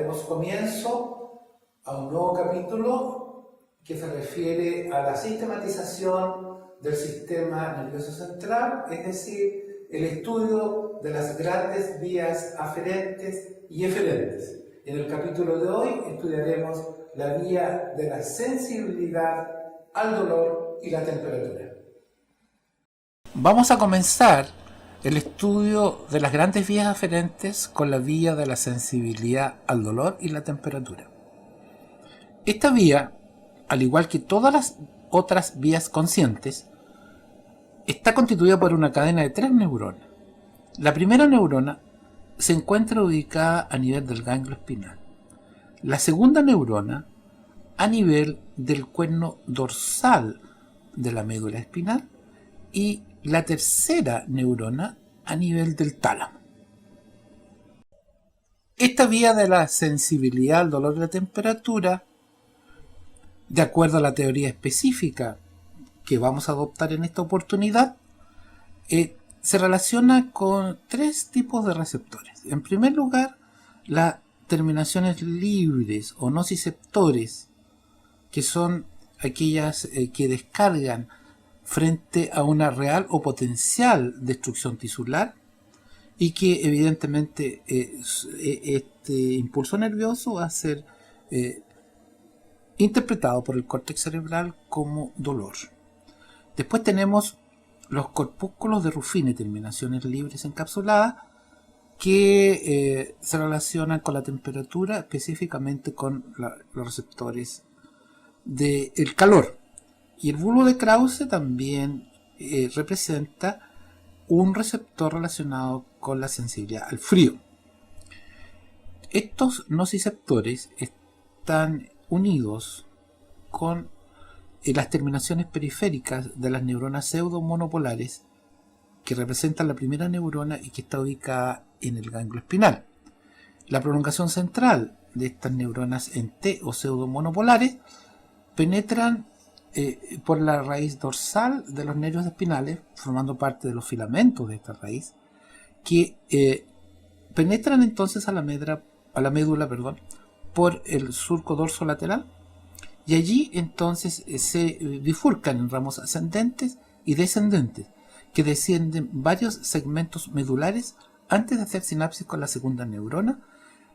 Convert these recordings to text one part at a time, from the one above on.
daremos comienzo a un nuevo capítulo que se refiere a la sistematización del sistema nervioso central, es decir, el estudio de las grandes vías aferentes y eferentes. En el capítulo de hoy estudiaremos la vía de la sensibilidad al dolor y la temperatura. Vamos a comenzar el estudio de las grandes vías aferentes con la vía de la sensibilidad al dolor y la temperatura. Esta vía, al igual que todas las otras vías conscientes, está constituida por una cadena de 3 neuronas. La primera neurona se encuentra ubicada a nivel del ganglio espinal. La segunda neurona a nivel del cuerno dorsal de la médula espinal y la tercera neurona a nivel del tálamo. Esta vía de la sensibilidad al dolor y la temperatura, de acuerdo a la teoría específica que vamos a adoptar en esta oportunidad, se relaciona con 3 tipos de receptores. En primer lugar, las terminaciones libres o nociceptores, que son aquellas que descargan frente a una real o potencial destrucción tisular y que evidentemente este impulso nervioso va a ser interpretado por el córtex cerebral como dolor. Después tenemos los corpúsculos de Ruffini, terminaciones libres encapsuladas, que se relacionan con la temperatura, específicamente con los receptores del calor. Y el bulbo de Krause también representa un receptor relacionado con la sensibilidad al frío. Estos nociceptores están unidos con las terminaciones periféricas de las neuronas pseudomonopolares, que representan la primera neurona y que está ubicada en el ganglio espinal. La prolongación central de estas neuronas en T o pseudomonopolares penetran por la raíz dorsal de los nervios espinales, formando parte de los filamentos de esta raíz, que penetran entonces a la médula por el surco dorsolateral, y allí entonces se bifurcan en ramos ascendentes y descendentes, que descienden varios segmentos medulares antes de hacer sinapsis con la segunda neurona,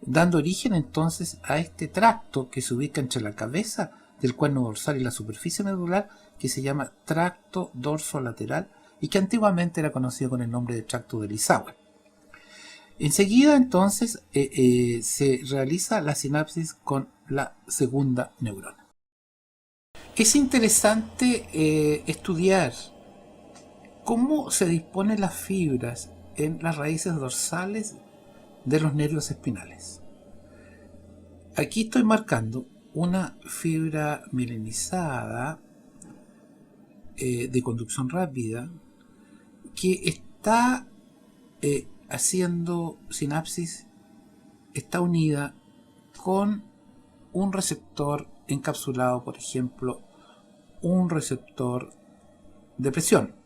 dando origen entonces a este tracto que se ubica entre la cabeza del cuerno dorsal y la superficie medular, que se llama tracto dorsolateral y que antiguamente era conocido con el nombre de tracto de Lissauer. Enseguida entonces se realiza la sinapsis con la segunda neurona. Es interesante estudiar cómo se disponen las fibras en las raíces dorsales de los nervios espinales. Aquí estoy marcando una fibra mielinizada de conducción rápida que está haciendo sinapsis, está unida con un receptor encapsulado, por ejemplo, un receptor de presión.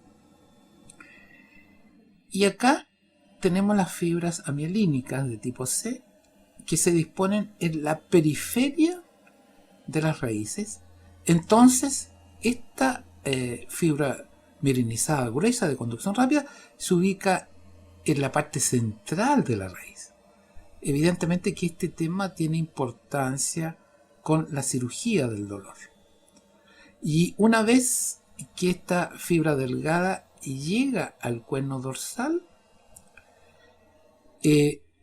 Y acá tenemos las fibras amielínicas de tipo C que se disponen en la periferia de las raíces. Entonces esta fibra mielinizada gruesa de conducción rápida se ubica en la parte central de la raíz. Evidentemente que este tema tiene importancia con la cirugía del dolor. Y una vez que esta fibra delgada llega al cuerno dorsal,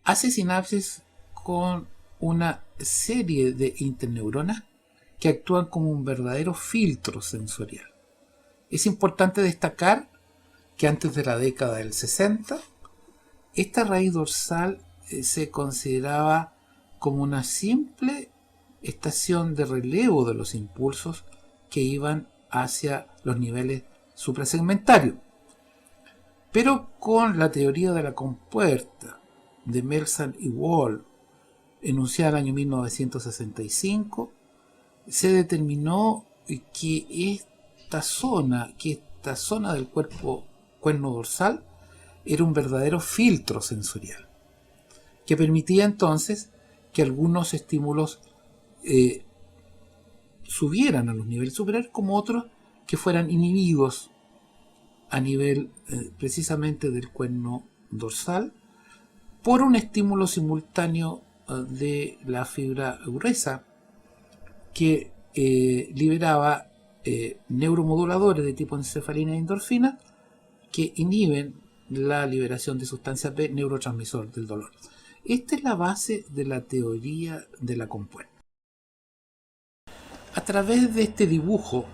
hace sinapsis con una serie de interneuronas que actúan como un verdadero filtro sensorial. Es importante destacar que antes de la década del 60, esta raíz dorsal se consideraba como una simple estación de relevo de los impulsos que iban hacia los niveles suprasegmentarios. Pero con la teoría de la compuerta de Melzar y Wall, enunciada en el año 1965, se determinó que esta zona del cuerno dorsal era un verdadero filtro sensorial, que permitía entonces que algunos estímulos subieran a los niveles superiores, como otros que fueran inhibidos a nivel precisamente del cuerno dorsal por un estímulo simultáneo de la fibra gruesa que liberaba neuromoduladores de tipo encefalina e endorfina que inhiben la liberación de sustancia P, neurotransmisor del dolor. Esta es la base de la teoría de la compuerta. A través de este dibujo,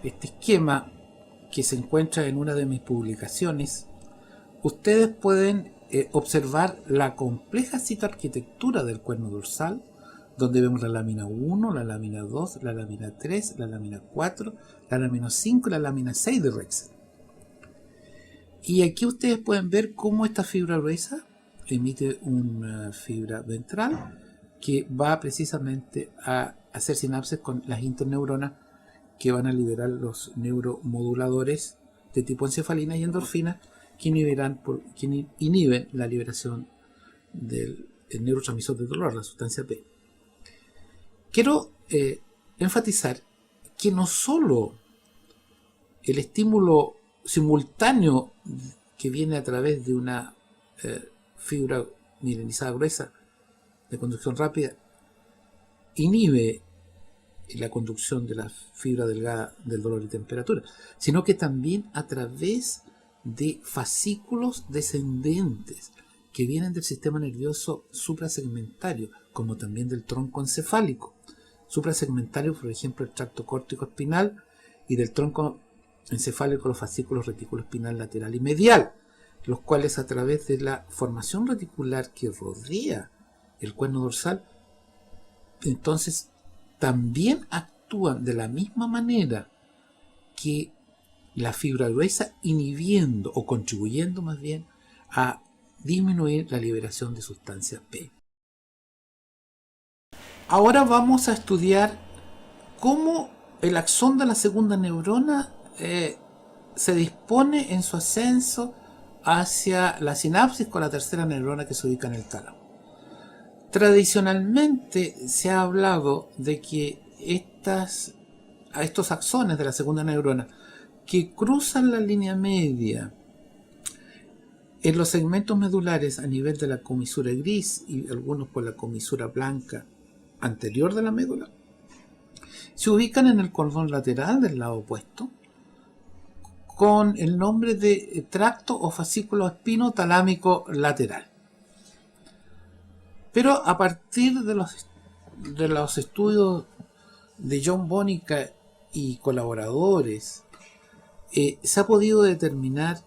este esquema que se encuentra en una de mis publicaciones, ustedes pueden observar la compleja citoarquitectura del cuerno dorsal, donde vemos la lámina 1, la lámina 2, la lámina 3, la lámina 4, la lámina 5 y la lámina 6 de Rexel. Y aquí ustedes pueden ver cómo esta fibra gruesa emite una fibra ventral que va precisamente a hacer sinapsis con las interneuronas que van a liberar los neuromoduladores de tipo encefalina y endorfina que inhiben la liberación del neurotransmisor del dolor, la sustancia P. Quiero enfatizar que no solo el estímulo simultáneo que viene a través de una fibra mielinizada gruesa de conducción rápida inhibe la conducción de la fibra delgada del dolor y temperatura, sino que también a través de fascículos descendentes que vienen del sistema nervioso suprasegmentario, como también del tronco encefálico. Suprasegmentario, por ejemplo, el tracto córtico espinal, y del tronco encefálico los fascículos retículo espinal lateral y medial, los cuales a través de la formación reticular que rodea el cuerno dorsal, entonces también actúan de la misma manera que la fibra gruesa, inhibiendo o contribuyendo más bien a disminuir la liberación de sustancia P. Ahora vamos a estudiar cómo el axón de la segunda neurona se dispone en su ascenso hacia la sinapsis con la tercera neurona que se ubica en el tálamo. Tradicionalmente se ha hablado de que estos axones de la segunda neurona que cruzan la línea media en los segmentos medulares a nivel de la comisura gris y algunos por la comisura blanca anterior de la médula, se ubican en el cordón lateral del lado opuesto con el nombre de tracto o fascículo espinotalámico lateral. Pero a partir de los estudios de John Bonica y colaboradores, se ha podido determinar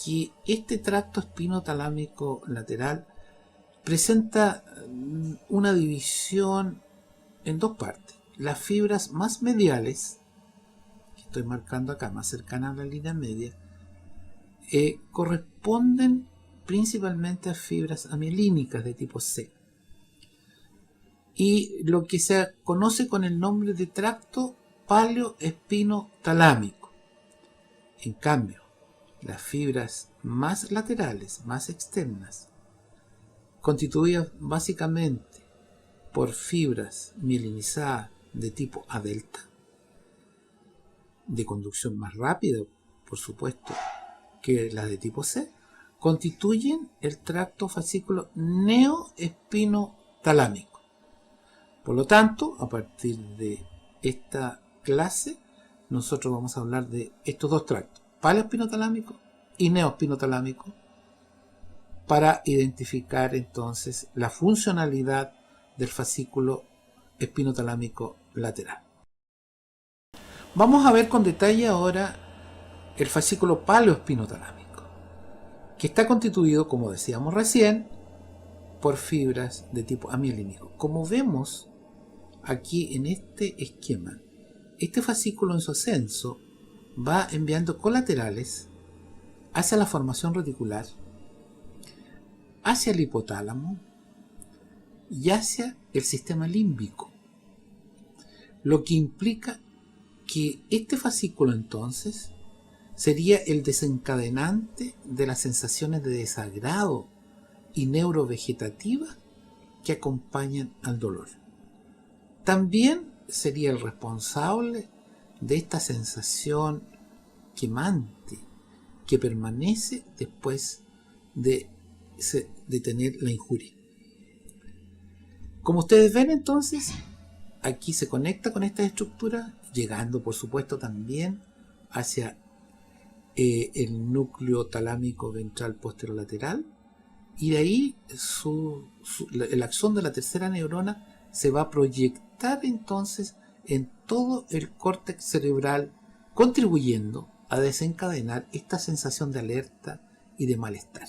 que este tracto espinotalámico lateral presenta una división en dos partes. Las fibras más mediales, que estoy marcando acá, más cercanas a la línea media, corresponden principalmente a fibras amielínicas de tipo C, y lo que se conoce con el nombre de tracto paleoespinotalámico. En cambio, las fibras más laterales, más externas, constituidas básicamente por fibras mielinizadas de tipo A delta, de conducción más rápida, por supuesto, que las de tipo C, constituyen el tracto fascículo neoespinotalámico. Por lo tanto, a partir de esta clase, nosotros vamos a hablar de estos dos tractos, paleoespinotalámico y neoespinotalámico, para identificar entonces la funcionalidad del fascículo espinotalámico lateral. Vamos a ver con detalle ahora el fascículo paleoespinotalámico, que está constituido, como decíamos recién, por fibras de tipo amielínico. Como vemos aquí en este esquema, este fascículo en su ascenso va enviando colaterales hacia la formación reticular, hacia el hipotálamo y hacia el sistema límbico, lo que implica que este fascículo entonces sería el desencadenante de las sensaciones de desagrado y neurovegetativa que acompañan al dolor. También sería el responsable de esta sensación quemante que permanece después de tener la injuria. Como ustedes ven, entonces, aquí se conecta con esta estructura, llegando por supuesto también hacia el núcleo talámico ventral posterolateral, y de ahí el axón de la tercera neurona se va a proyectar entonces en todo el córtex cerebral, contribuyendo a desencadenar esta sensación de alerta y de malestar.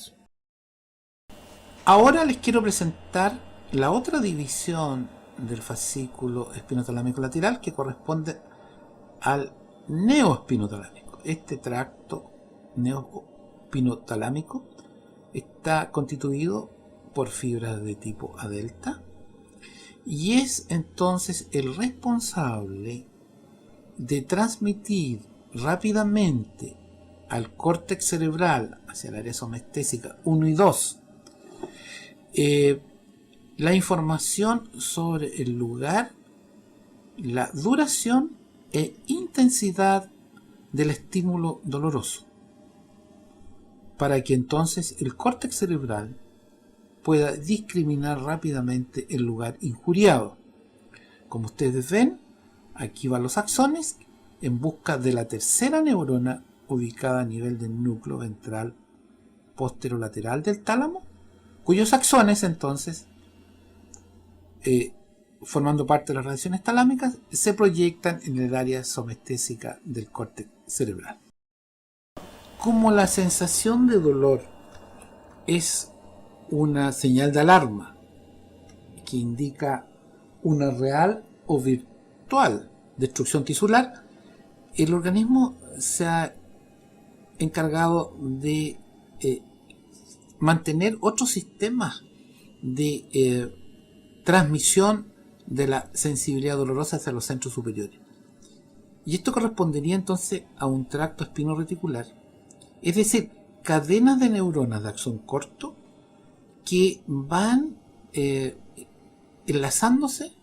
Ahora les quiero presentar la otra división del fascículo espinotalámico lateral, que corresponde al neoespinotalámico. Este tracto neoespinotalámico está constituido por fibras de tipo A delta y es entonces el responsable de transmitir rápidamente al córtex cerebral, hacia el área somestésica 1 y 2, la información sobre el lugar, la duración e intensidad del estímulo doloroso, para que entonces el córtex cerebral pueda discriminar rápidamente el lugar injuriado. Como ustedes ven, aquí van los axones en busca de la tercera neurona ubicada a nivel del núcleo ventral posterolateral del tálamo, cuyos axones entonces, formando parte de las radiaciones talámicas, se proyectan en el área somestésica del córtex cerebral. Como la sensación de dolor es una señal de alarma que indica una real o virtual destrucción tisular, el organismo se ha encargado de mantener otros sistemas de transmisión de la sensibilidad dolorosa hacia los centros superiores. Y esto correspondería entonces a un tracto espino-reticular, es decir, cadenas de neuronas de axón corto que van enlazándose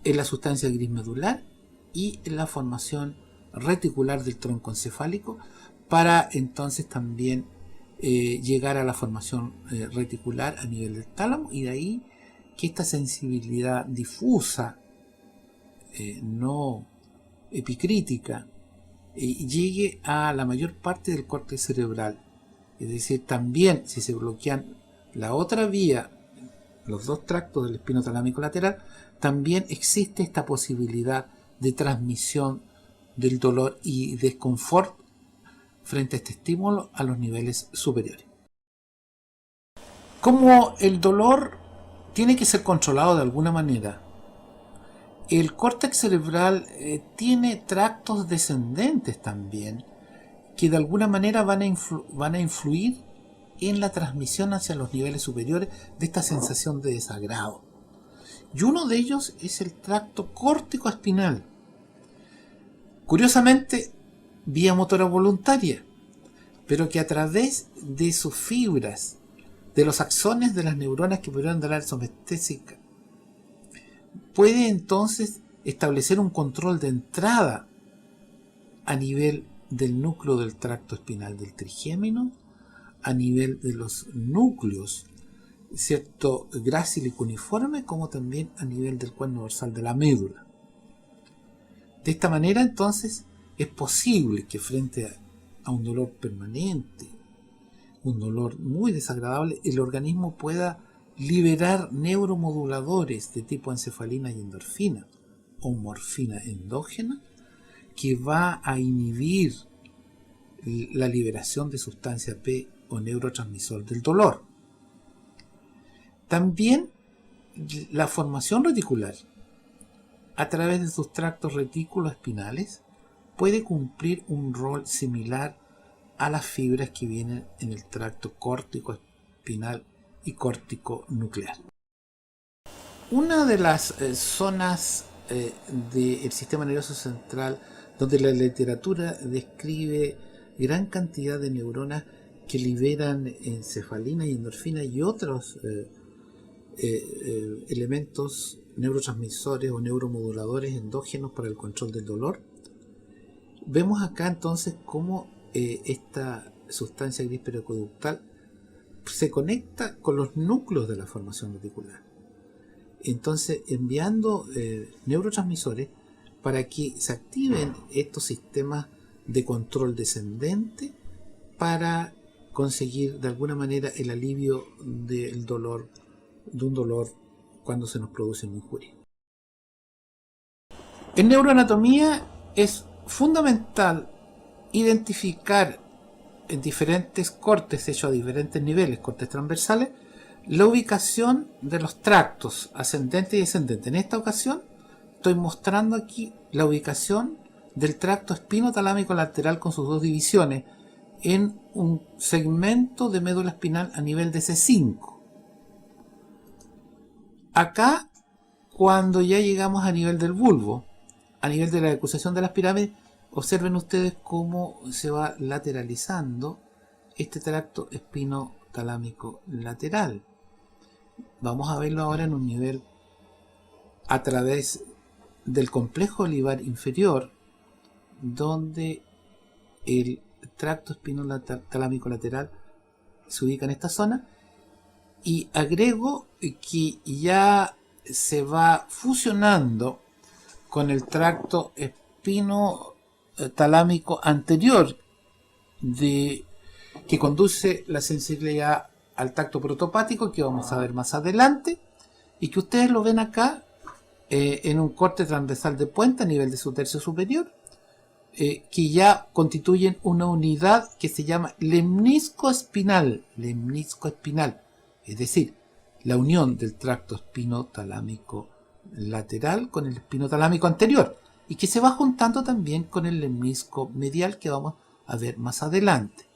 en la sustancia gris medular y en la formación reticular del tronco encefálico, para entonces también llegar a la formación reticular a nivel del tálamo, y de ahí que esta sensibilidad difusa, no epicrítica, llegue a la mayor parte del córtex cerebral. Es decir, también si se bloquean la otra vía, los dos tractos del espinotalámico lateral, también existe esta posibilidad de transmisión del dolor y desconfort frente a este estímulo a los niveles superiores. Como el dolor tiene que ser controlado de alguna manera, el córtex cerebral tiene tractos descendentes también, que de alguna manera van a influir en la transmisión hacia los niveles superiores de esta sensación de desagrado. Y uno de ellos es el tracto córtico-espinal. Curiosamente, vía motora voluntaria, pero que a través de sus fibras, de los axones de las neuronas que pudieran dar la somestésica, puede entonces establecer un control de entrada a nivel del núcleo del tracto espinal del trigémino, a nivel de los núcleos, cierto, grácil y cuneiforme, como también a nivel del cuerno dorsal de la médula. De esta manera entonces es posible que frente a un dolor permanente, un dolor muy desagradable, el organismo pueda liberar neuromoduladores de tipo encefalina y endorfina o morfina endógena, que va a inhibir la liberación de sustancia P o neurotransmisor del dolor. También la formación reticular a través de sus tractos retículos espinales puede cumplir un rol similar a las fibras que vienen en el tracto córtico espinal y córtico nuclear. Una de las zonas del sistema nervioso central donde la literatura describe gran cantidad de neuronas que liberan encefalina y endorfina y otros elementos neurotransmisores o neuromoduladores endógenos para el control del dolor. Vemos acá entonces cómo esta sustancia gris periaqueductal se conecta con los núcleos de la formación reticular. Entonces, enviando neurotransmisores para que se activen estos sistemas de control descendente para conseguir de alguna manera el alivio del dolor, de un dolor cuando se nos produce una injuria. En neuroanatomía es fundamental identificar en diferentes cortes hechos a diferentes niveles, cortes transversales, la ubicación de los tractos ascendente y descendente. En esta ocasión estoy mostrando aquí la ubicación del tracto espinotalámico lateral con sus dos divisiones en un segmento de médula espinal a nivel de C5. Acá, cuando ya llegamos a nivel del bulbo, a nivel de la decusación de las pirámides, observen ustedes cómo se va lateralizando este tracto espinotalámico lateral. Vamos a verlo ahora en un nivel a través del complejo olivar inferior, donde el tracto espinotalámico lateral se ubica en esta zona, y agrego que ya se va fusionando con el tracto espinotalámico anterior que conduce la sensibilidad al tacto protopático, que vamos a ver más adelante, y que ustedes lo ven acá en un corte transversal de puente a nivel de su tercio superior, que ya constituyen una unidad que se llama lemnisco espinal, es decir, la unión del tracto espinotalámico lateral con el espinotalámico anterior, y que se va juntando también con el lemnisco medial, que vamos a ver más adelante.